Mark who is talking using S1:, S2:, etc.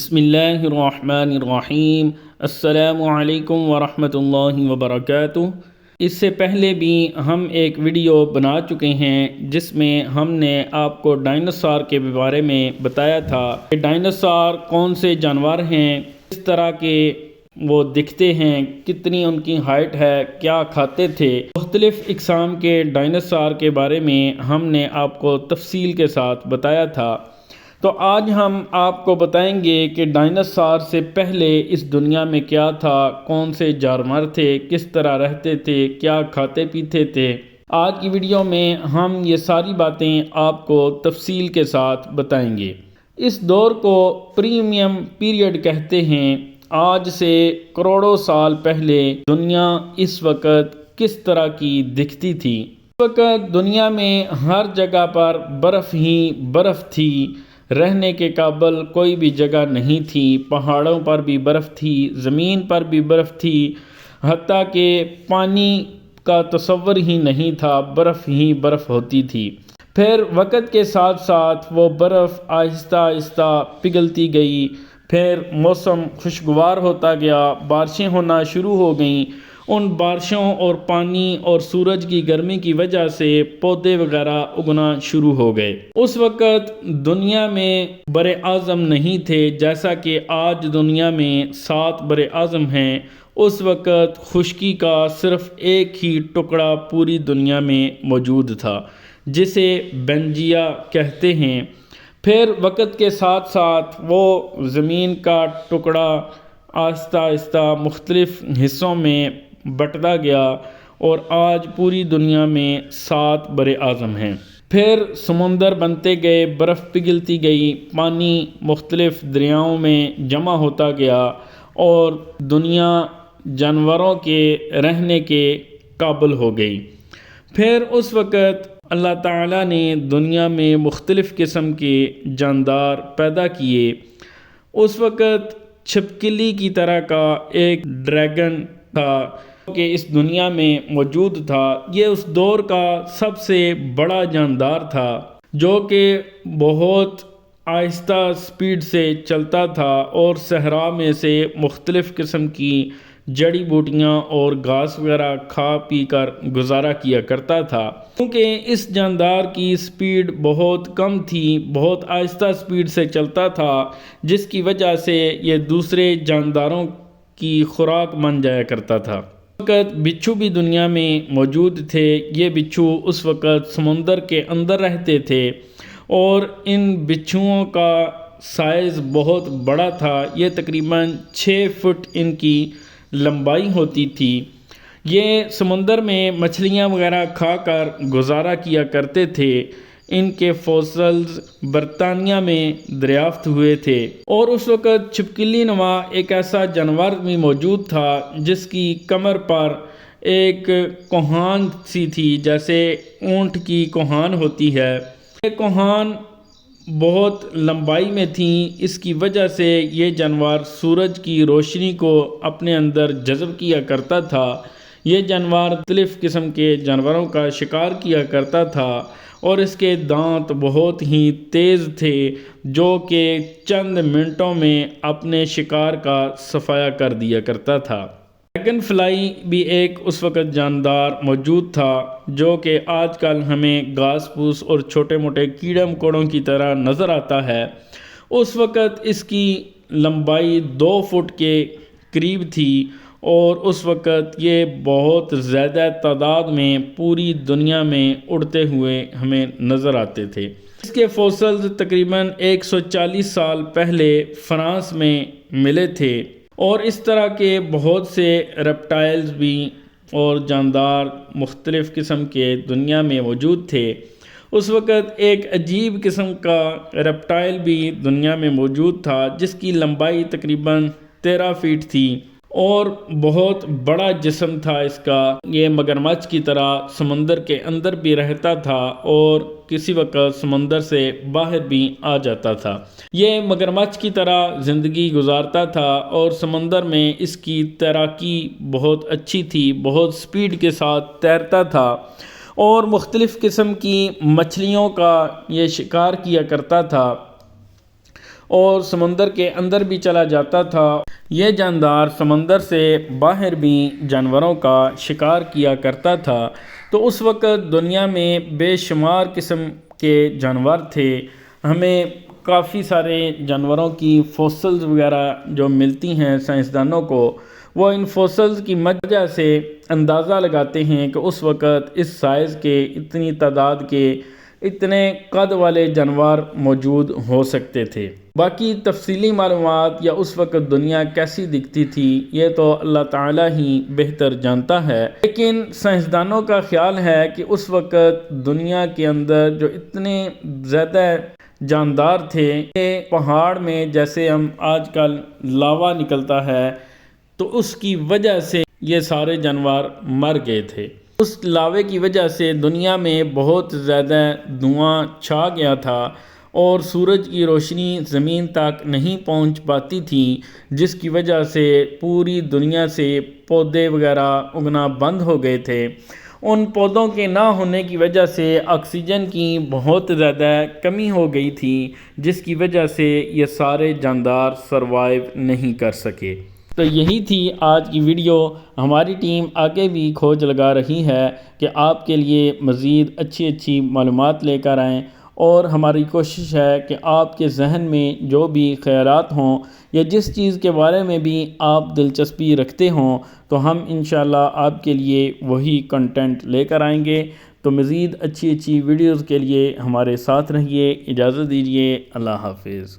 S1: بسم اللہ الرحمن الرحیم۔ السلام علیکم ورحمۃ اللہ وبرکاتہ۔ اس سے پہلے بھی ہم ایک ویڈیو بنا چکے ہیں جس میں ہم نے آپ کو ڈائناسور کے بارے میں بتایا تھا کہ ڈائناسور کون سے جانور ہیں، کس طرح کے وہ دکھتے ہیں، کتنی ان کی ہائٹ ہے، کیا کھاتے تھے۔ مختلف اقسام کے ڈائناسور کے بارے میں ہم نے آپ کو تفصیل کے ساتھ بتایا تھا۔ تو آج ہم آپ کو بتائیں گے کہ ڈائناسور سے پہلے اس دنیا میں کیا تھا، کون سے جانور تھے، کس طرح رہتے تھے، کیا کھاتے پیتے تھے۔ آج کی ویڈیو میں ہم یہ ساری باتیں آپ کو تفصیل کے ساتھ بتائیں گے۔ اس دور کو پریمیم پیریڈ کہتے ہیں۔ آج سے کروڑوں سال پہلے دنیا اس وقت کس طرح کی دکھتی تھی۔ اس وقت دنیا میں ہر جگہ پر برف ہی برف تھی، رہنے کے قابل کوئی بھی جگہ نہیں تھی۔ پہاڑوں پر بھی برف تھی، زمین پر بھی برف تھی، حتیٰ کہ پانی کا تصور ہی نہیں تھا، برف ہی برف ہوتی تھی۔ پھر وقت کے ساتھ ساتھ وہ برف آہستہ آہستہ پگھلتی گئی، پھر موسم خوشگوار ہوتا گیا، بارشیں ہونا شروع ہو گئیں۔ ان بارشوں اور پانی اور سورج کی گرمی کی وجہ سے پودے وغیرہ اگنا شروع ہو گئے۔ اس وقت دنیا میں بر اعظم نہیں تھے، جیسا کہ آج دنیا میں 7 بر اعظم ہیں۔ اس وقت خشکی کا صرف ایک ہی ٹکڑا پوری دنیا میں موجود تھا، جسے بنجیا کہتے ہیں۔ پھر وقت کے ساتھ ساتھ وہ زمین کا ٹکڑا آہستہ آہستہ مختلف حصوں میں بٹتا گیا اور آج پوری دنیا میں 7 بر اعظم ہیں۔ پھر سمندر بنتے گئے، برف پگھلتی گئی، پانی مختلف دریاؤں میں جمع ہوتا گیا اور دنیا جانوروں کے رہنے کے قابل ہو گئی۔ پھر اس وقت اللہ تعالیٰ نے دنیا میں مختلف قسم کے جاندار پیدا کیے۔ اس وقت چھپکلی کی طرح کا ایک ڈریگن تھا کہ اس دنیا میں موجود تھا۔ یہ اس دور کا سب سے بڑا جاندار تھا، جو کہ بہت آہستہ سپیڈ سے چلتا تھا اور صحرا میں سے مختلف قسم کی جڑی بوٹیاں اور گھاس وغیرہ کھا پی کر گزارا کیا کرتا تھا۔ کیونکہ اس جاندار کی سپیڈ بہت کم تھی، بہت آہستہ سپیڈ سے چلتا تھا، جس کی وجہ سے یہ دوسرے جانداروں کی خوراک بن جایا کرتا تھا۔ اس وقت بچھو بھی دنیا میں موجود تھے۔ یہ بچھو اس وقت سمندر کے اندر رہتے تھے اور ان بچھوؤں کا سائز بہت بڑا تھا۔ یہ تقریباً 6 فٹ ان کی لمبائی ہوتی تھی۔ یہ سمندر میں مچھلیاں وغیرہ کھا کر گزارا کیا کرتے تھے۔ ان کے فوسلز برطانیہ میں دریافت ہوئے تھے اور اس وقت چھپکلی نما ایک ایسا جانور بھی موجود تھا جس کی کمر پر ایک کوہان سی تھی، جیسے اونٹ کی کوہان ہوتی ہے۔ یہ کوہان بہت لمبائی میں تھی، اس کی وجہ سے یہ جانور سورج کی روشنی کو اپنے اندر جذب کیا کرتا تھا۔ یہ جانور مختلف قسم کے جانوروں کا شکار کیا کرتا تھا اور اس کے دانت بہت ہی تیز تھے، جو کہ چند منٹوں میں اپنے شکار کا صفایا کر دیا کرتا تھا۔ ڈریگن فلائی بھی ایک اس وقت جاندار موجود تھا، جو کہ آج کل ہمیں گھاس پھوس اور چھوٹے موٹے کیڑے مکوڑوں کی طرح نظر آتا ہے۔ اس وقت اس کی لمبائی 2 فٹ کے قریب تھی اور اس وقت یہ بہت زیادہ تعداد میں پوری دنیا میں اڑتے ہوئے ہمیں نظر آتے تھے۔ اس کے فوسلز تقریباً 140 سال پہلے فرانس میں ملے تھے اور اس طرح کے بہت سے ریپٹائلز بھی اور جاندار مختلف قسم کے دنیا میں موجود تھے۔ اس وقت ایک عجیب قسم کا ریپٹائل بھی دنیا میں موجود تھا، جس کی لمبائی تقریباً 13 فٹ تھی اور بہت بڑا جسم تھا اس کا۔ یہ مگرمچھ کی طرح سمندر کے اندر بھی رہتا تھا اور کسی وقت سمندر سے باہر بھی آ جاتا تھا۔ یہ مگرمچھ کی طرح زندگی گزارتا تھا اور سمندر میں اس کی تیراکی بہت اچھی تھی، بہت سپیڈ کے ساتھ تیرتا تھا اور مختلف قسم کی مچھلیوں کا یہ شکار کیا کرتا تھا اور سمندر کے اندر بھی چلا جاتا تھا۔ یہ جاندار سمندر سے باہر بھی جانوروں کا شکار کیا کرتا تھا۔ تو اس وقت دنیا میں بے شمار قسم کے جانور تھے۔ ہمیں کافی سارے جانوروں کی فوسلز وغیرہ جو ملتی ہیں سائنسدانوں کو، وہ ان فوسلز کی وجہ سے اندازہ لگاتے ہیں کہ اس وقت اس سائز کے اتنی تعداد کے اتنے قد والے جانور موجود ہو سکتے تھے۔ باقی تفصیلی معلومات یا اس وقت دنیا کیسی دکھتی تھی یہ تو اللہ تعالیٰ ہی بہتر جانتا ہے، لیکن سائنسدانوں کا خیال ہے کہ اس وقت دنیا کے اندر جو اتنے زیادہ جاندار تھے کہ پہاڑ میں جیسے ہم آج کل لاوا نکلتا ہے تو اس کی وجہ سے یہ سارے جانور مر گئے تھے۔ اس لاوے کی وجہ سے دنیا میں بہت زیادہ دھواں چھا گیا تھا اور سورج کی روشنی زمین تک نہیں پہنچ پاتی تھی، جس کی وجہ سے پوری دنیا سے پودے وغیرہ اگنا بند ہو گئے تھے۔ ان پودوں کے نہ ہونے کی وجہ سے آکسیجن کی بہت زیادہ کمی ہو گئی تھی، جس کی وجہ سے یہ سارے جاندار سروائیو نہیں کر سکے۔ تو یہی تھی آج کی ویڈیو۔ ہماری ٹیم آگے بھی کھوج لگا رہی ہے کہ آپ کے لیے مزید اچھی معلومات لے کر آئیں، اور ہماری کوشش ہے کہ آپ کے ذہن میں جو بھی خیالات ہوں یا جس چیز کے بارے میں بھی آپ دلچسپی رکھتے ہوں تو ہم انشاءاللہ آپ کے لیے وہی کنٹینٹ لے کر آئیں گے۔ تو مزید اچھی ویڈیوز کے لیے ہمارے ساتھ رہیے۔ اجازت دیجیے، اللہ حافظ۔